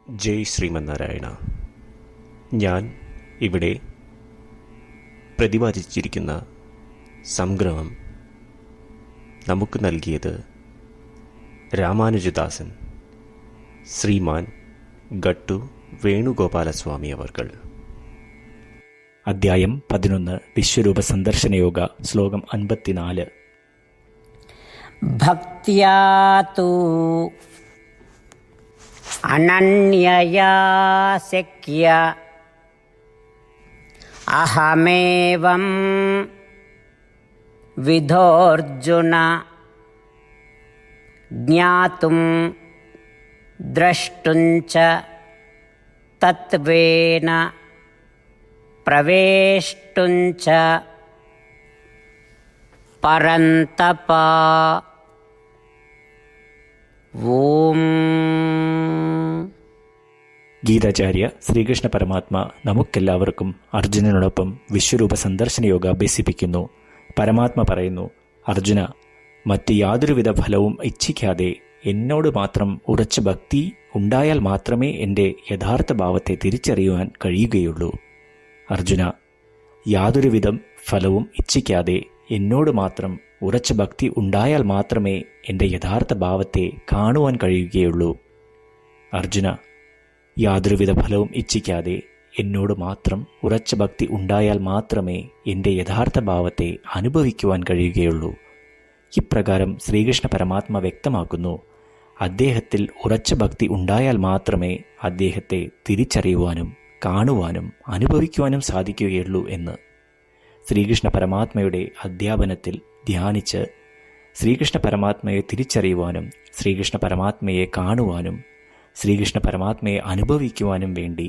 ജയ് ശ്രീമന്നാരായണ. ഞാൻ ഇവിടെ പ്രതിപാദിച്ചിരിക്കുന്ന സംഗ്രഹം നമുക്ക് നൽകിയത് രാമാനുജദാസൻ ശ്രീമാൻ ഗട്ടു വേണുഗോപാലസ്വാമി അവർകൾ. അധ്യായം 11 വിശ്വരൂപ സന്ദർശനയോഗ. ശ്ലോകം 54. ഭക്ത്യാ തു അനന്യയാ ശക്യ അഹമേവം വിധോർജുന ജ്ഞാതും ദ്രഷ്ടും ച തത്വേന പ്രവേഷ്ടും ച പരന്തപ. ഓം. ഗീതാചാര്യ ശ്രീകൃഷ്ണ പരമാത്മ നമുക്കെല്ലാവർക്കും അർജുനനോടൊപ്പം വിശ്വരൂപ സന്ദർശനയോഗ അഭ്യസിപ്പിക്കുന്നു. പരമാത്മ പറയുന്നു, അർജുന, മറ്റ് യാതൊരുവിധ ഫലവും ഇച്ഛിക്കാതെ എന്നോട് മാത്രം ഉറച്ച ഭക്തി ഉണ്ടായാൽ മാത്രമേ എൻ്റെ യഥാർത്ഥ ഭാവത്തെ തിരിച്ചറിയുവാൻ കഴിയുകയുള്ളൂ. അർജുന, യാതൊരുവിധം ഫലവും ഇച്ഛിക്കാതെ എന്നോട് മാത്രം ഉറച്ച ഭക്തി ഉണ്ടായാൽ മാത്രമേ എൻ്റെ യഥാർത്ഥ ഭാവത്തെ കാണുവാൻ കഴിയുകയുള്ളൂ. അർജുന, യാതൊരുവിധ ഫലവും ഇച്ഛിക്കാതെ എന്നോട് മാത്രം ഉറച്ച ഭക്തി ഉണ്ടായാൽ മാത്രമേ എൻ്റെ യഥാർത്ഥ ഭാവത്തെ അനുഭവിക്കുവാൻ കഴിയുകയുള്ളൂ. ഇപ്രകാരം ശ്രീകൃഷ്ണ പരമാത്മ വ്യക്തമാക്കുന്നു, അദ്ദേഹത്തിൽ ഉറച്ച ഭക്തി ഉണ്ടായാൽ മാത്രമേ അദ്ദേഹത്തെ തിരിച്ചറിയുവാനും കാണുവാനും അനുഭവിക്കുവാനും സാധിക്കുകയുള്ളൂ എന്ന്. ശ്രീകൃഷ്ണ പരമാത്മയുടെ അധ്യാപനത്തിൽ ധ്യാനിച്ച് ശ്രീകൃഷ്ണ പരമാത്മയെ തിരിച്ചറിയുവാനും ശ്രീകൃഷ്ണ പരമാത്മയെ കാണുവാനും ശ്രീകൃഷ്ണ പരമാത്മയെ അനുഭവിക്കുവാനും വേണ്ടി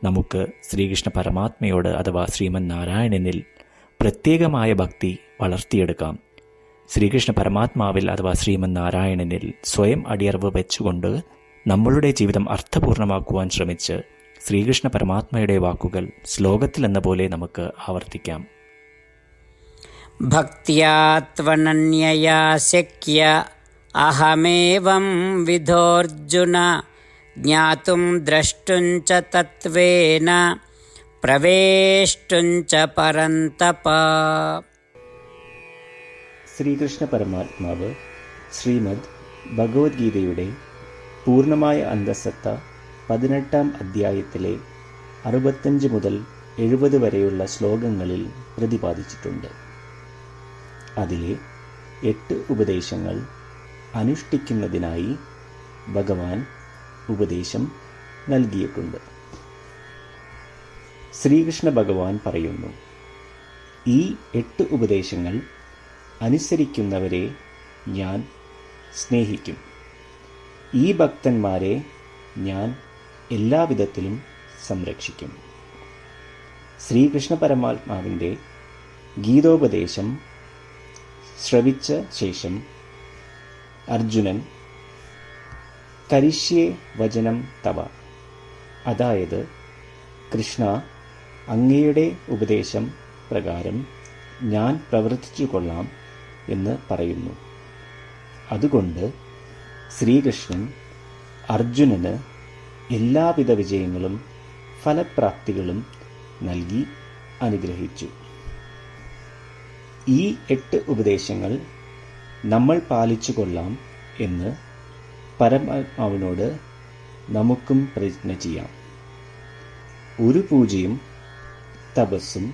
നമുക്ക് ശ്രീകൃഷ്ണ പരമാത്മയോട് അഥവാ ശ്രീമൻ നാരായണനിൽ പ്രത്യേകമായ ഭക്തി വളർത്തിയെടുക്കാം. ശ്രീകൃഷ്ണ പരമാത്മാവിൽ അഥവാ ശ്രീമൻ നാരായണനിൽ സ്വയം അടിയറവ് വെച്ചുകൊണ്ട് നമ്മളുടെ ജീവിതം അർത്ഥപൂർണമാക്കുവാൻ ശ്രമിച്ച് ശ്രീകൃഷ്ണ പരമാത്മയുടെ വാക്കുകൾ ശ്ലോകത്തിൽ എന്ന പോലെ നമുക്ക് ആവർത്തിക്കാം. ഭക്ത്യാ ത്വനന്യയാ ശക്യ അഹമേവം വിധോർജുന ജ്ഞാതും ദ്രഷ്ടും ച തത്വേന പ്രവേഷ്ടും ച പരന്തപ. ശ്രീകൃഷ്ണ പരമാത്മാവ് ശ്രീമദ് ഭഗവത്ഗീതയുടെ പൂർണ്ണമായ അന്തഃസത്ത 18-ാം അധ്യായത്തിലെ 65 മുതൽ 70 വരെയുള്ള ശ്ലോകങ്ങളിൽ പ്രതിപാദിച്ചിട്ടുണ്ട്. അതിലെ 8 ഉപദേശങ്ങൾ അനുഷ്ഠിക്കുന്നതിനായി ഭഗവാൻ ഉപദേശം നൽകിയിട്ടുണ്ട്. ശ്രീകൃഷ്ണ ഭഗവാൻ പറയുന്നു, ഈ 8 ഉപദേശങ്ങൾ അനുസരിക്കുന്നവരെ ഞാൻ സ്നേഹിക്കും. ഈ ഭക്തന്മാരെ ഞാൻ എല്ലാവിധത്തിലും സംരക്ഷിക്കും. ശ്രീകൃഷ്ണ പരമാത്മാവിൻ്റെ ഗീതോപദേശം ശ്രവിച്ച ശേഷം അർജുനൻ കരിഷ്യേ വചനം തവ, അതായത് കൃഷ്ണ, അങ്ങയുടെ ഉപദേശം പ്രകാരം ഞാൻ പ്രവർത്തിച്ചു കൊള്ളാം എന്ന് പറയുന്നു. അതുകൊണ്ട് ശ്രീകൃഷ്ണൻ അർജുനന് എല്ലാവിധ വിജയങ്ങളും ഫലപ്രാപ്തികളും നൽകി അനുഗ്രഹിച്ചു. ഈ 8 ഉപദേശങ്ങൾ നമ്മൾ പാലിച്ചു കൊള്ളാം എന്ന് പരമാത്മാവിനോട് നമുക്കും പ്രതിജ്ഞ ചെയ്യാം. ഒരു പൂജയും തപസ്സും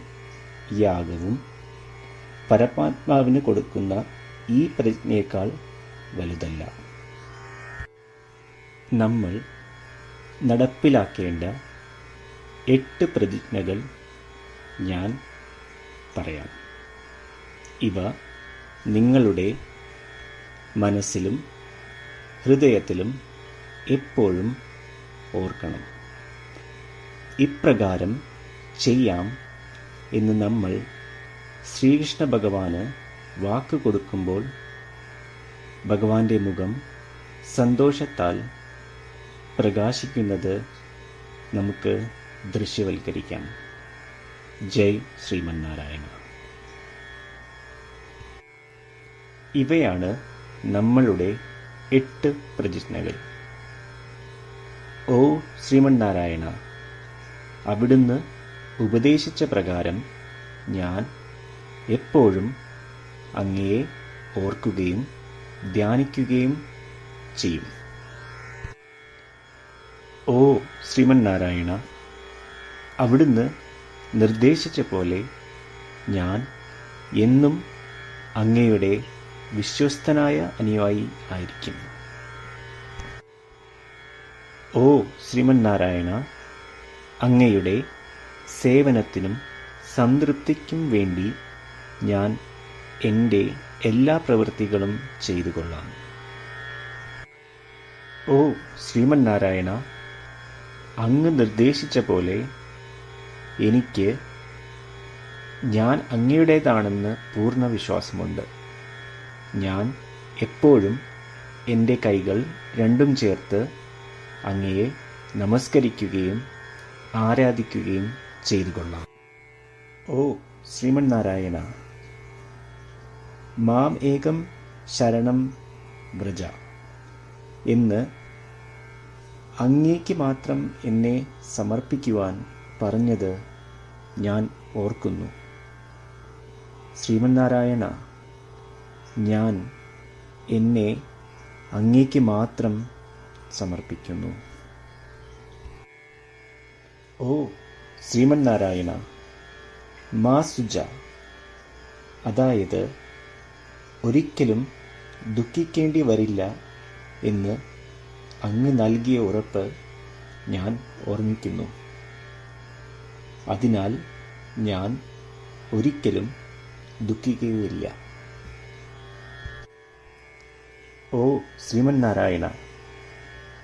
യാഗവും പരമാത്മാവിന് കൊടുക്കുന്ന ഈ പ്രതിജ്ഞയേക്കാൾ വലുതല്ല. നമ്മൾ നടപ്പിലാക്കേണ്ട 8 പ്രതിജ്ഞകൾ ഞാൻ പറയാം. ഇവ നിങ്ങളുടെ മനസ്സിലും ഹൃദയത്തിലും എപ്പോഴും ഓർക്കണം. ഇപ്രകാരം ചെയ്യാം എന്ന് നമ്മൾ ശ്രീകൃഷ്ണ ഭഗവാന് വാക്ക് കൊടുക്കുമ്പോൾ ഭഗവാന്റെ മുഖം സന്തോഷത്താൽ പ്രകാശിക്കുന്നത് നമുക്ക് ദൃശ്യവൽക്കരിക്കാം. ജയ് ശ്രീമന്നാരായണ. ഇവയാണ് നമ്മളുടെ 8 പ്രതിജ്ഞകൾ. ഓ ശ്രീമന്നാരായണ, അവിടുന്ന് ഉപദേശിച്ച പ്രകാരം ഞാൻ എപ്പോഴും അങ്ങയെ ഓർക്കുകയും ധ്യാനിക്കുകയും ചെയ്യും. ഓ ശ്രീമന്നാരായണ, അവിടുന്ന് നിർദ്ദേശിച്ച പോലെ ഞാൻ എന്നും അങ്ങയുടെ വിശ്വസ്തനായ അനുയായി ആയിരിക്കും. ഓ ശ്രീമന്നാരായണ, അങ്ങയുടെ സേവനത്തിനും സംതൃപ്തിക്കും വേണ്ടി ഞാൻ എൻ്റെ എല്ലാ പ്രവൃത്തികളും ചെയ്തു കൊള്ളാം. ഓ ശ്രീമന്നാരായണ, അങ്ങ് നിർദ്ദേശിച്ച പോലെ എനിക്ക് ഞാൻ അങ്ങയുടേതാണെന്ന് പൂർണ്ണ വിശ്വാസമുണ്ട്. ഞാൻ എപ്പോഴും എൻ്റെ കൈകൾ രണ്ടും ചേർത്ത് അങ്ങയെ നമസ്കരിക്കുകയും ആരാധിക്കുകയും ചെയ്തു കൊള്ളാം. ഓ ശ്രീമന്നാരായണ, മാം ഏകം ശരണം വ്രജ എന്ന് അങ്ങേക്ക് മാത്രം എന്നെ സമർപ്പിക്കുവാൻ പറഞ്ഞത് ഞാൻ ഓർക്കുന്നു. ശ്രീമന്നാരായണ, ഞാൻ എന്നെ അങ്ങേക്ക് മാത്രം സമർപ്പിക്കുന്നു. ഓ ശ്രീമന്നാരായണ, മാ സുജ, അതായത് ഒരിക്കലും ദുഃഖിക്കേണ്ടി വരില്ല എന്ന് അങ്ങ് നൽകിയ ഉറപ്പ് ഞാൻ ഓർമ്മിക്കുന്നു. അതിനാൽ ഞാൻ ഒരിക്കലും ദുഃഖിക്കുകയില്ല. ഓ ശ്രീമന്നാരായണ,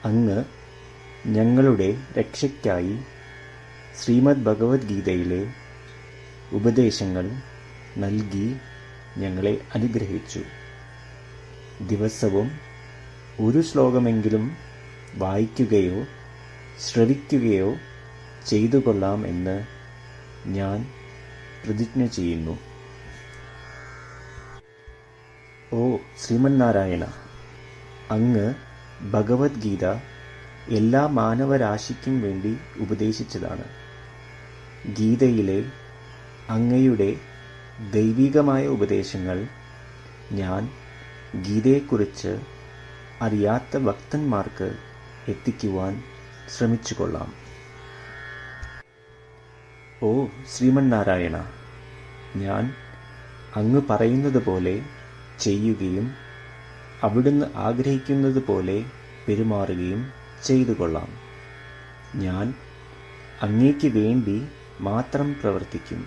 അങ്ങ് ഞങ്ങളുടെ രക്ഷയ്ക്കായി ശ്രീമദ് ഭഗവത്ഗീതയിലെ ഉപദേശങ്ങൾ നൽകി ഞങ്ങളെ അനുഗ്രഹിച്ചു. ദിവസവും ഒരു ശ്ലോകമെങ്കിലും വായിക്കുകയോ ശ്രവിക്കുകയോ ചെയ്തു കൊള്ളാം എന്ന് ഞാൻ പ്രതിജ്ഞ ചെയ്യുന്നു. ഓ ശ്രീമന്നാരായണ, അങ്ങ് ഭഗവത്ഗീത എല്ലാ മാനവരാശിക്കും വേണ്ടി ഉപദേശിച്ചതാണ്. ഗീതയിലെ അങ്ങയുടെ ദൈവികമായ ഉപദേശങ്ങൾ ഞാൻ ഗീതയെക്കുറിച്ച് അറിയാത്ത ഭക്തന്മാർക്ക് എത്തിക്കുവാൻ ശ്രമിച്ചു കൊള്ളാം. ഓ ശ്രീമന്നാരായണ, ഞാൻ അങ്ങ് പറയുന്നത് പോലെ ചെയ്യുകയും അവിടുന്ന് ആഗ്രഹിക്കുന്നത് പോലെ പെരുമാറുകയും ചെയ്തു കൊള്ളാം. ഞാൻ അങ്ങേക്ക് വേണ്ടി മാത്രം പ്രവർത്തിക്കും.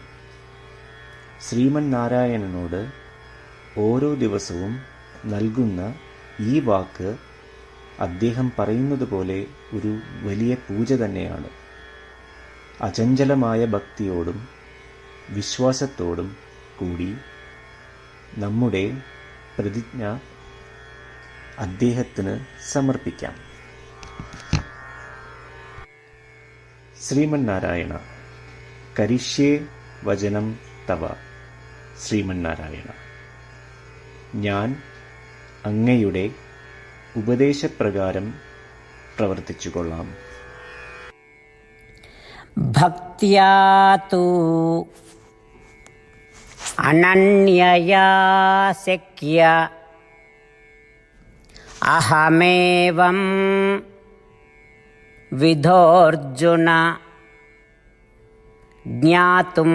ശ്രീമന്നാരായണനോട് ഓരോ ദിവസവും നൽകുന്ന ഈ വാക്ക് അദ്ദേഹം പറയുന്നത് പോലെ ഒരു വലിയ പൂജ തന്നെയാണ്. അചഞ്ചലമായ ഭക്തിയോടും വിശ്വാസത്തോടും കൂടി നമ്മുടെ പ്രതിജ്ഞ അദ്ദേഹത്തിന് സമർപ്പിക്കാം. ശ്രീമന്നാരായണ, കരിഷ്യേ വചനം തവ. ശ്രീമന്നാരായണ, ഞാൻ അങ്ങയുടെ ഉപദേശപ്രകാരം പ്രവർത്തിച്ചുകൊള്ളാം. ഭക്ത്യാ തു അനന്യയാ ശക്യ അഹമേവം വിധോർജുന ജ്ഞാതും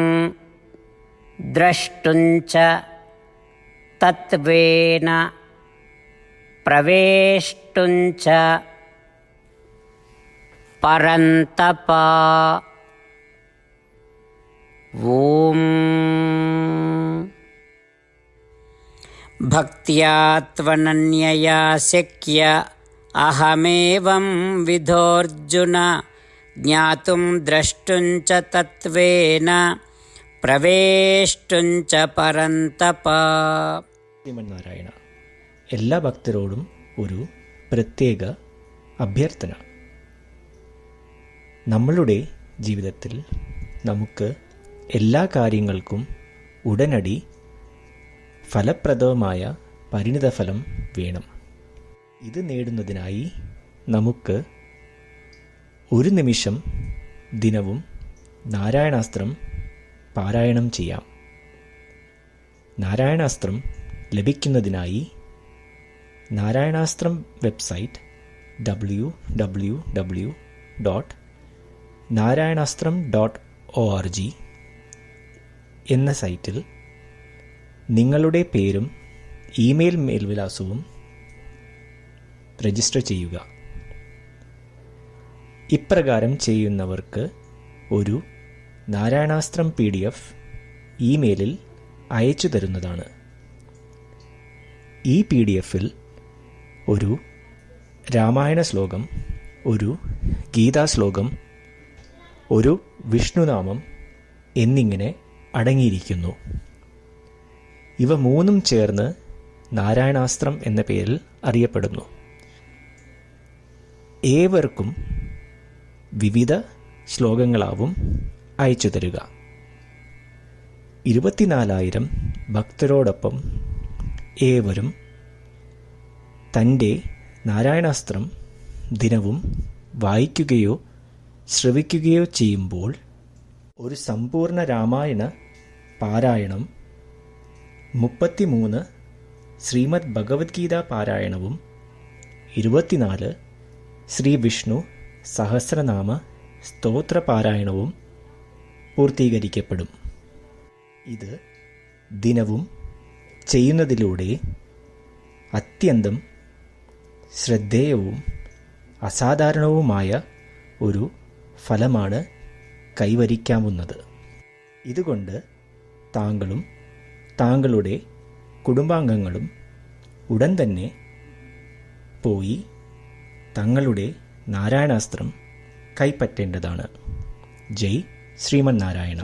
ദ്രഷ്ടും ച തത്വേന പ്രവേഷ്ടും ച പരന്തപ. ഓം ഭക്ത്യാ ത്വനന്യയാ ശക്യ അഹമേവം വിധോർജുന ജ്ഞാതും ദ്രഷ്ടും ച തത്വേന പ്രവേഷ്ടും ച പരന്തപ. ശ്രീമന്നാരായണ, എല്ലാ ഭക്തരോടും ഒരു പ്രത്യേക അഭ്യർത്ഥന. നമ്മളുടെ ജീവിതത്തിൽ നമുക്ക് എല്ലാ കാര്യങ്ങൾക്കും ഉടനടി ഫലപ്രദമായ പരിണിതഫലം വേണം. ഇത് നേടുന്നതിനായി നമുക്ക് ഒരു നിമിഷം ദിനവും നാരായണാസ്ത്രം പാരായണം ചെയ്യാം. നാരായണാസ്ത്രം ലഭിക്കുന്നതിനായി നാരായണാസ്ത്രം വെബ്സൈറ്റ് www.narayanastram.org എന്ന സൈറ്റിൽ നിങ്ങളുടെ പേരും ഇമെയിൽ മേൽവിലാസവും രജിസ്റ്റർ ചെയ്യുക. ഇപ്രകാരം ചെയ്യുന്നവർക്ക് ഒരു നാരായണാസ്ത്രം PDF ഇമെയിലിൽ അയച്ചു തരുന്നതാണ്. ഈ PDF-ൽ ഒരു രാമായണ ശ്ലോകം, ഒരു ഗീതാശ്ലോകം, ഒരു വിഷ്ണുനാമം എന്നിങ്ങനെ അടങ്ങിയിരിക്കുന്നു. ഇവ മൂന്നും ചേർന്ന് നാരായണാസ്ത്രം എന്ന പേരിൽ അറിയപ്പെടുന്നു. ഏവർക്കും വിവിധ ശ്ലോകങ്ങളാവും അയച്ചു തരിക. 24,000 ഭക്തരോടൊപ്പം ഏവരും തൻ്റെ നാരായണാസ്ത്രം ദിനവും വായിക്കുകയോ ശ്രവിക്കുകയോ ചെയ്യുമ്പോൾ ഒരു സമ്പൂർണ്ണ രാമായണ പാരായണം, 33 ശ്രീമദ് ഭഗവത്ഗീത പാരായണവും 24 ശ്രീ വിഷ്ണു സഹസ്രനാമ സ്തോത്ര പാരായണവും പൂർത്തീകരിക്കപ്പെടും. ഇത് ദിനവും ചെയ്യുന്നതിലൂടെ അത്യന്തം ശ്രദ്ധേയവും അസാധാരണവുമായ ഒരു ഫലമാണ് കൈവരിക്കാവുന്നത്. ഇതുകൊണ്ട് താങ്കളും താങ്കളുടെ കുടുംബാംഗങ്ങളും ഉടൻ തന്നെ പോയി തങ്ങളുടെ നാരായണാസ്ത്രം കൈപ്പറ്റേണ്ടതാണ്. ജയ് ശ്രീമന്നാരായണ.